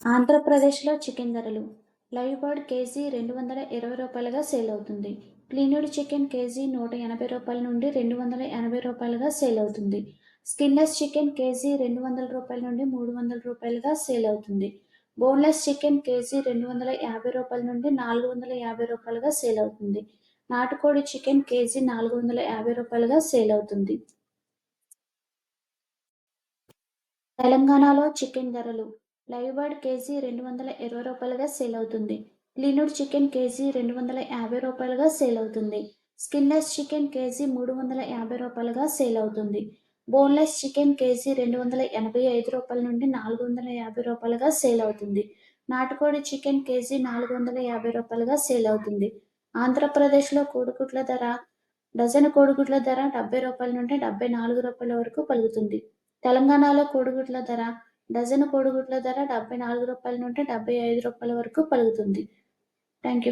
ఆంధ్రప్రదేశ్‌లో చికెన్ ధరలు. Live bird KG రూ. 220గా సేల్ అవుతుంది. క్లీన్డ్ చికెన్ కేజీ రూ. 180 నుండి రూ. 280గా సేల్ అవుతుంది. స్కిన్‌లెస్ చికెన్ కేజీ రూ. 200 నుండి రూ. 300గా సేల్ అవుతుంది. బోన్‌లెస్ చికెన్ కేజీ రూ. 250 నుండి రూ. 450గా సేల్ అవుతుంది. నాటుకోడి చికెన్ కేజీ రూ. 450గా సేల్ అవుతుంది. తెలంగాణలో చికెన్ ధరలు. లైవ్ బర్డ్ కేజీ రూ. 220గా సేల్ అవుతుంది. క్లీన్డ్ చికెన్ కేజీ రూ. 250గా సేల్ అవుతుంది. స్కిన్లెస్ చికెన్ కేజీ రూ. 350గా సేల్ అవుతుంది. బోన్లెస్ చికెన్ కేజీ రూ. 285 నుండి రూ. 450గా సేల్ అవుతుంది. నాటుకోడి చికెన్ కేజీ రూ. 450గా సేల్ అవుతుంది. ఆంధ్రప్రదేశ్లో కోడిగుడ్ల ధర డజను కోడిగుడ్ల ధర రూ. 70 నుండి రూ. 74 వరకు పలుకుతుంది. తెలంగాణలో కోడిగుడ్ల ధర డజను కోడిగుడ్ల ధర రూ. 74 నుండి రూ. 75 వరకు పలుకుతుంది. Thank you.